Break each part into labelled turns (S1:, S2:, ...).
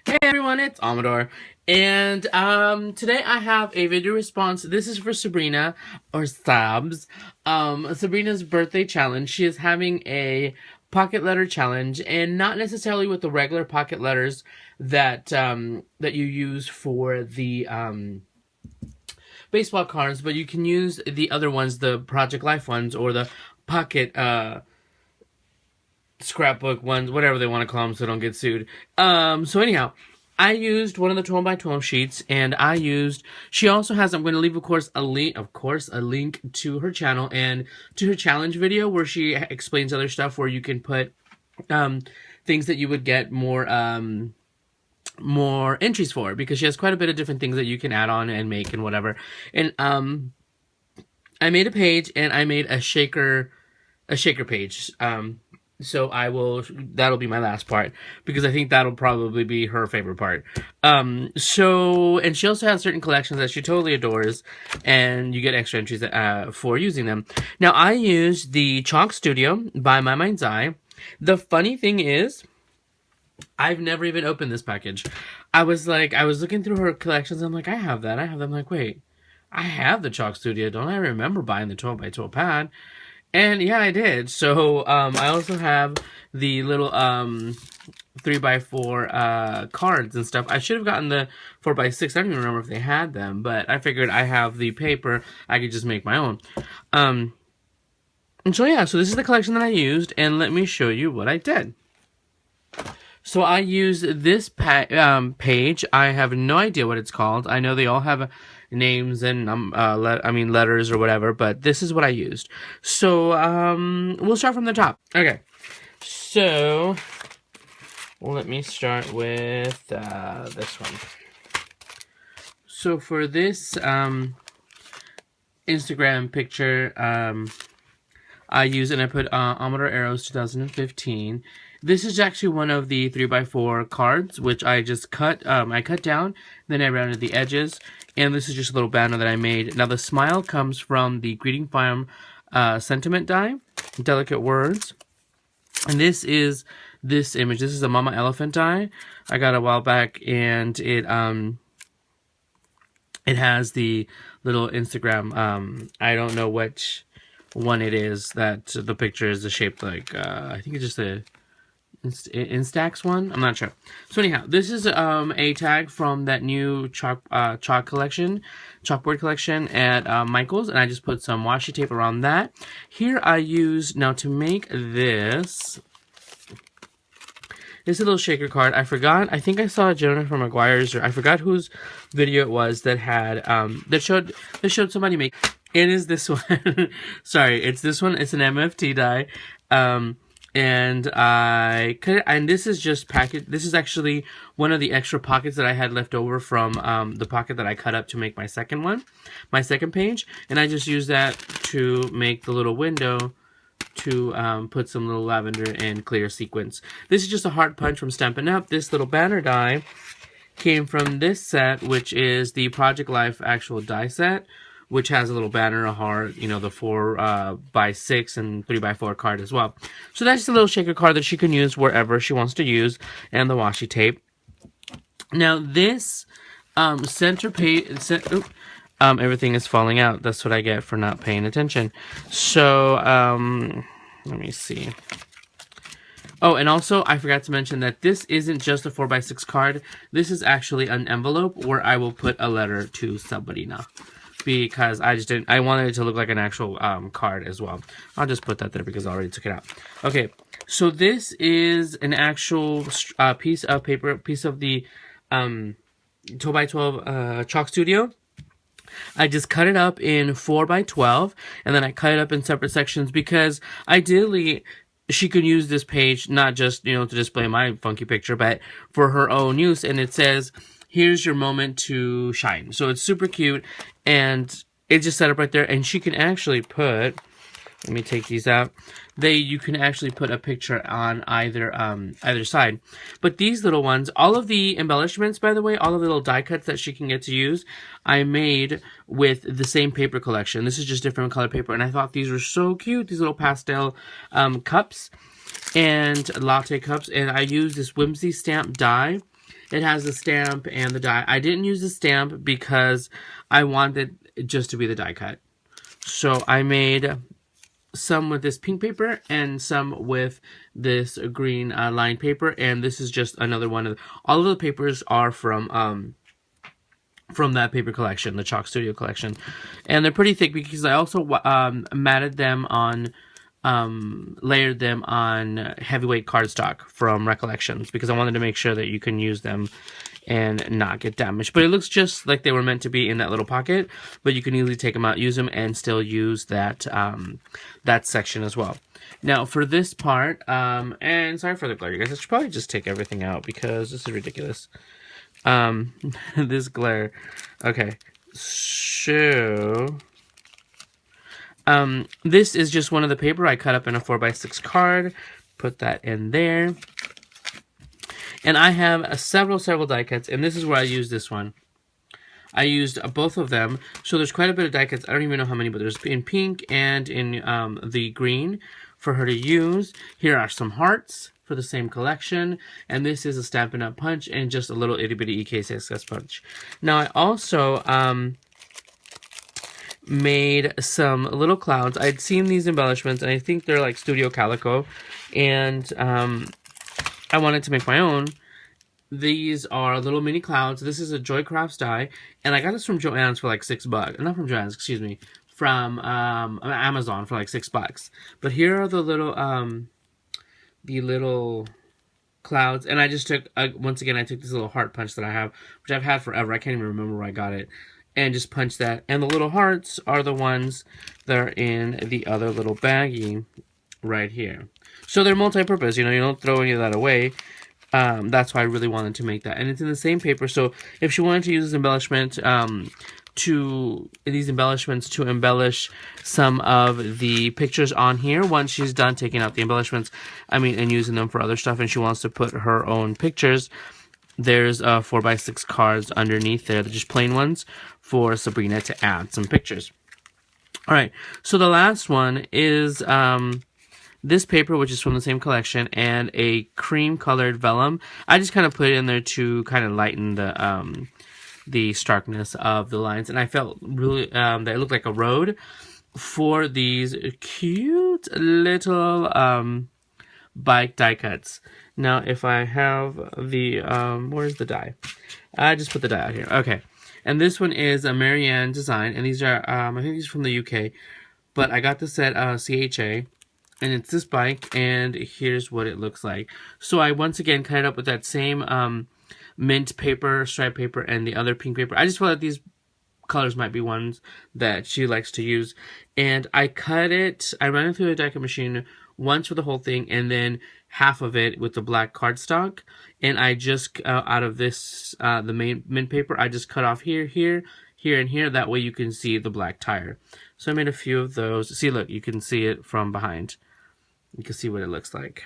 S1: Hey everyone, it's Amador, and today I have a video response. This is for Sabrina, or Sabs, Sabrina's birthday challenge. She is having a pocket letter challenge, and not necessarily with the regular pocket letters that that you use for the baseball cards, but you can use the other ones, the Project Life ones, or the pocket scrapbook ones, whatever they want to call them, so don't get sued. So anyhow, I used one of the 12 by 12 sheets, and she also has, I'm going to leave, of course, a link to her channel and to her challenge video where she explains other stuff where you can put, things that you would get more entries for, because she has quite a bit of different things that you can add on and make and whatever. And, I made a page, and I made a shaker page, so that'll be my last part, because I think that'll probably be her favorite part. And she also has certain collections that she totally adores, and you get extra entries for using them. Now, I used the Chalk Studio by My Mind's Eye. The funny thing is, I've never even opened this package. I was looking through her collections, I'm like, I have that. I'm like, wait, I have the Chalk Studio. Don't I remember buying the 12 by 12 pad? And yeah, I did. So, I also have the little, 3x4, cards and stuff. I should have gotten the 4x6. I don't even remember if they had them, but I figured I have the paper. I could just make my own. And so yeah, so this is the collection that I used, and let me show you what I did. So I used this page. I have no idea what it's called. I know they all have names and letters or whatever, but this is what I used. So we'll start from the top. Okay, so let me start with this one. So for this Instagram picture, I put Amador Arrows 2015. This is actually one of the 3x4 cards, which I just cut. I cut down, then I rounded the edges, and this is just a little banner that I made. Now the smile comes from the Greeting Farm sentiment die, Delicate Words, and this is this image. This is a Mama Elephant die I got a while back, and it has the little Instagram. I don't know which one it is that the picture is shaped like. I think it's just a Instax one. I'm not sure. So anyhow, this is a tag from that new chalkboard collection at Michael's, and I just put some washi tape around that. Here I use, now to make this is a little shaker card. I forgot. I think I saw Jennifer McGuire's, or I forgot whose video it was that had that showed somebody make. It is this one. Sorry, it's this one. It's an MFT die. And I cut it, and this is just packet. This is actually one of the extra pockets that I had left over from the pocket that I cut up to make my second page, and I just used that to make the little window to put some little lavender and clear sequins. This is just a heart punch from Stampin' Up. This little banner die came from this set, which is the Project Life actual die set, which has a little banner, a heart, you know, the 4x6 and 3x4 card as well. So that's just a little shaker card that she can use wherever she wants to use, and the washi tape. Now this center page, everything is falling out. That's what I get for not paying attention. So let me see. Oh, and also, I forgot to mention that this isn't just a 4x6 card. This is actually an envelope where I will put a letter to Sabrina, because I wanted it to look like an actual card as well. I'll just put that there because I already took it out. Okay, so this is an actual piece of paper, piece of the 12x12 Chalk Studio. I just cut it up in 4x12, and then I cut it up in separate sections because ideally she could use this page not just, you know, to display my funky picture, but for her own use. And it says, here's your moment to shine. So it's super cute, and it's just set up right there, and she can actually put, let me take these out. You can actually put a picture on either side. But these little ones, all of the embellishments, by the way, all of the little die cuts that she can get to use, I made with the same paper collection. This is just different color paper, and I thought these were so cute. These little pastel cups and latte cups, and I used this Whimsy stamp die it has the stamp and the die. I didn't use the stamp because I wanted it just to be the die cut. So I made some with this pink paper and some with this green lined paper, and this is just another one of all of the papers are from that paper collection, the Chalk Studio collection, and they're pretty thick because I also matted them on, layered them on heavyweight cardstock from Recollections because I wanted to make sure that you can use them and not get damaged. But it looks just like they were meant to be in that little pocket, but you can easily take them out, use them, and still use that that section as well. Now for this part, and sorry for the glare, you guys, I should probably just take everything out because this is ridiculous. This glare. Okay, so this is just one of the paper I cut up in a 4x6 card, put that in there. And I have several die cuts, and this is where I use this one. I used both of them, so there's quite a bit of die cuts. I don't even know how many, but there's in pink and in the green for her to use. Here are some hearts for the same collection, and this is a Stampin' Up! Punch and just a little itty bitty EK6S punch. Now I also made some little clouds. I'd seen these embellishments, and I think they're like Studio Calico, and I wanted to make my own. These are little mini clouds. This is a Joy Crafts die, and I got this from Joann's for like $6. Not from Joann's, excuse me, from Amazon for like $6. But here are the little clouds, and I just took once again I took this little heart punch that I have, which I've had forever. I can't even remember where I got it, and just punch that. And the little hearts are the ones that are in the other little baggie right here. So they're multi-purpose, you know, you don't throw any of that away. That's why I really wanted to make that. And it's in the same paper, so if she wanted to use this embellishment, to embellish some of the pictures on here, once she's done taking out the embellishments, and using them for other stuff, and she wants to put her own pictures, there's 4x6 cards underneath there. They're just plain ones for Sabrina to add some pictures. Alright, so the last one is this paper, which is from the same collection, and a cream colored vellum. I just kind of put it in there to kind of lighten the starkness of the lines, and I felt really that it looked like a road for these cute little bike die cuts. Now if I have the where's the die? I just put the die out here. Okay, and this one is a Marianne design, and these are I think these are from the UK, but I got this at CHA. And it's this bike, and here's what it looks like. So I once again cut it up with that same mint paper, stripe paper, and the other pink paper. I just felt that these colors might be ones that she likes to use. And I cut it, I ran it through the die cut machine once for the whole thing, and then half of it with the black cardstock. And I just, out of this, the main mint paper, I just cut off here, here, here, and here. That way you can see the black tire. So I made a few of those. See, look, you can see it from behind. You can see what it looks like.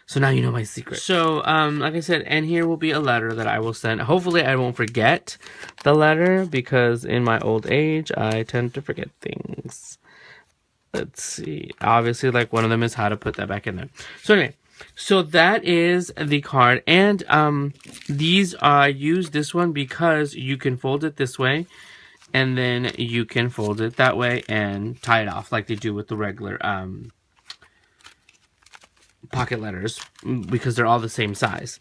S1: So now you know my secret. So, like I said, and here will be a letter that I will send. Hopefully I won't forget the letter, because in my old age, I tend to forget things. Let's see. Obviously, like, one of them is how to put that back in there. So anyway, so that is the card. And these, I use this one because you can fold it this way, and then you can fold it that way and tie it off like they do with the regular pocket letters, because they're all the same size,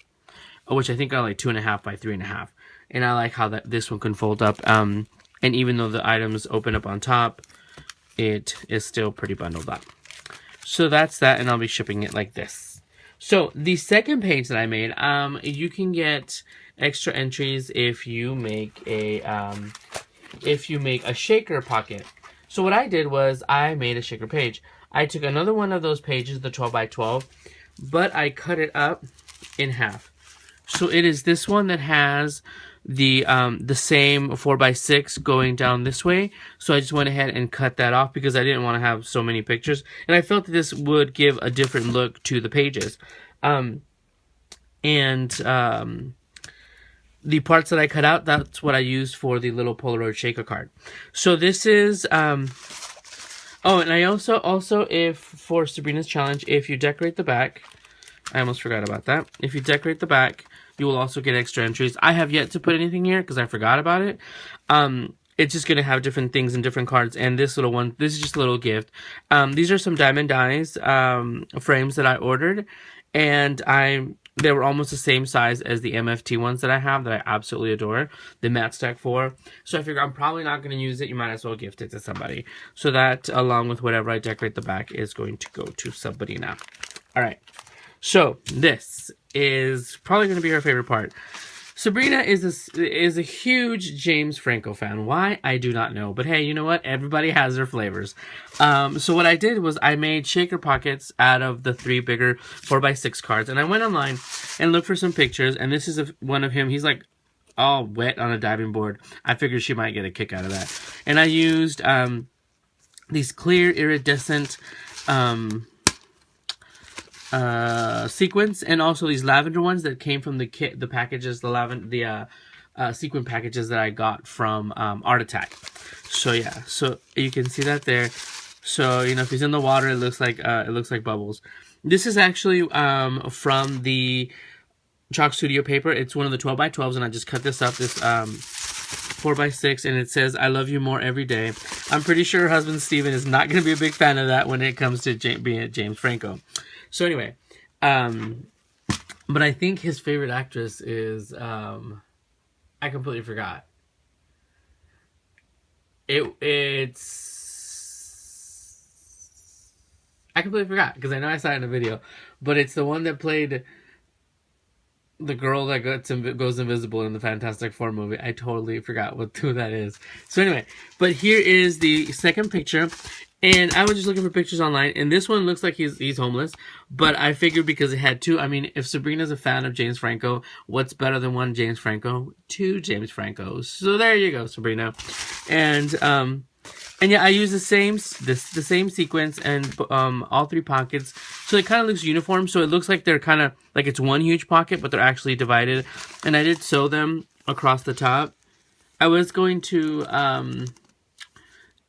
S1: which I think are like 2.5 by 3.5. And I like how this one can fold up, and even though the items open up on top, it is still pretty bundled up. So that's that, and I'll be shipping it like this. So the second page that I made, you can get extra entries if you make a shaker pocket. So what I did was I made a shaker page. I took another one of those pages, the 12 by 12, but I cut it up in half. So it is this one that has the same 4 by 6 going down this way. So I just went ahead and cut that off because I didn't want to have so many pictures, and I felt that this would give a different look to the pages. The parts that I cut out, that's what I used for the little Polaroid shaker card. So this is oh, and I also if for Sabrina's challenge, if you decorate the back, I almost forgot about that. If you decorate the back you will also get extra entries. I have yet to put anything here because I forgot about it. It's just going to have different things and different cards. And this little one, this is just a little gift. These are some diamond dies frames that I ordered. And they were almost the same size as the MFT ones that I have that I absolutely adore. The Matte Stack 4. So I figure I'm probably not going to use it. You might as well gift it to somebody. So that, along with whatever I decorate the back, is going to go to Sabrina. Alright. So this is probably going to be her favorite part. Sabrina is a huge James Franco fan. Why? I do not know. But hey, you know what? Everybody has their flavors. So what I did was I made shaker pockets out of the 3 bigger 4x6 cards. And I went online and looked for some pictures. And this is one of him. He's like all wet on a diving board. I figured she might get a kick out of that. And I used these clear iridescent sequins, and also these lavender ones that came from the kit, the packages, the sequin packages that I got from Art Attack. So yeah, so you can see that there. So you know, if he's in the water, it looks like bubbles. This is actually from the Chalk Studio paper. It's one of the 12x12s, and I just cut this up, this 4x6, and it says, "I love you more every day." I'm pretty sure her husband Steven is not going to be a big fan of that when it comes to being a James Franco. So anyway, but I think his favorite actress is, I completely forgot. I completely forgot, because I know I saw it in a video, but it's the one that played the girl that goes invisible in the Fantastic Four movie. I totally forgot who that is. So anyway, but here is the second picture. And I was just looking for pictures online, and this one looks like he's homeless, but I figured because it had 2, I mean, if Sabrina's a fan of James Franco, what's better than 1 James Franco? 2 James Francos. So there you go, Sabrina. And yeah, I use the same sequence and all 3 pockets, so it kind of looks uniform. So it looks like they're kind of like it's one huge pocket, but they're actually divided. And I did sew them across the top. I was going to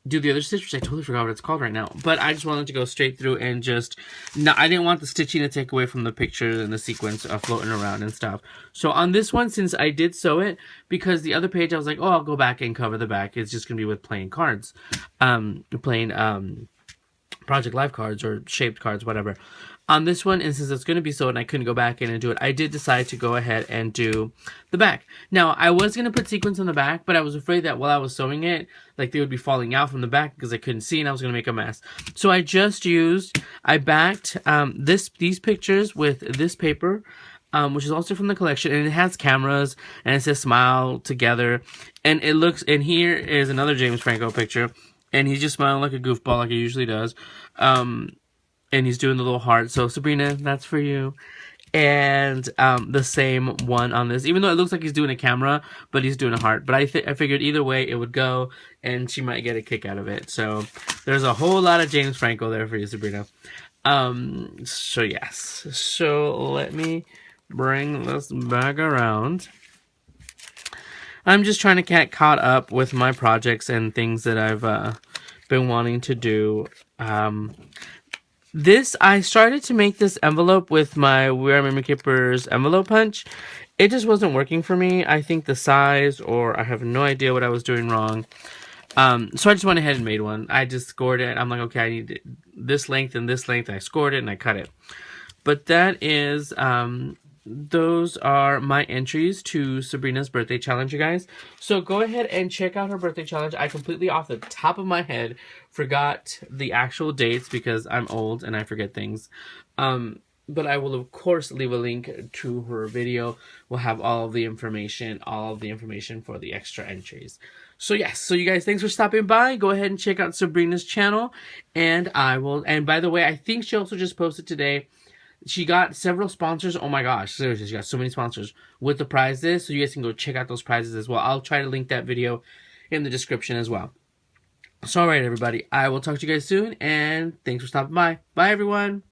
S1: do the other stitch, which I totally forgot what it's called right now, but I just wanted to go straight through and just, no, I didn't want the stitching to take away from the picture and the sequence floating around and stuff. So on this one, since I did sew it, because the other page I was like, oh, I'll go back and cover the back, it's just gonna be with plain cards, plain Project Life cards or shaped cards, whatever. On this one, and since it's going to be sewed and I couldn't go back in and do it, I did decide to go ahead and do the back. Now, I was going to put sequins on the back, but I was afraid that while I was sewing it, like they would be falling out from the back because I couldn't see and I was going to make a mess. So I backed these pictures with this paper, which is also from the collection, and it has cameras, and it says smile together, and it looks, and here is another James Franco picture, and he's just smiling like a goofball like he usually does. And he's doing the little heart. So Sabrina, that's for you. And the same one on this, even though it looks like he's doing a camera, but he's doing a heart. But I figured either way it would go, and she might get a kick out of it. So there's a whole lot of James Franco there for you, Sabrina. So yes. So let me bring this back around. I'm just trying to get caught up with my projects and things that I've been wanting to do. I started to make this envelope with my We Are Memory Keepers envelope punch. It just wasn't working for me. I think the size, or I have no idea what I was doing wrong. So I just went ahead and made one. I just scored it. I'm like, okay, I need this length and this length. I scored it and I cut it. But that is, those are my entries to Sabrina's birthday challenge, you guys. So go ahead and check out her birthday challenge. I completely, off the top of my head, forgot the actual dates because I'm old and I forget things. But I will, of course, leave a link to her video. We'll have all of the information for the extra entries. So yes, so you guys, thanks for stopping by. Go ahead and check out Sabrina's channel. And by the way, I think she also just posted today, she got several sponsors. Oh my gosh, seriously, she got so many sponsors with the prizes. So you guys can go check out those prizes as well. I'll try to link that video in the description as well. So alright everybody, I will talk to you guys soon, and thanks for stopping by. Bye everyone!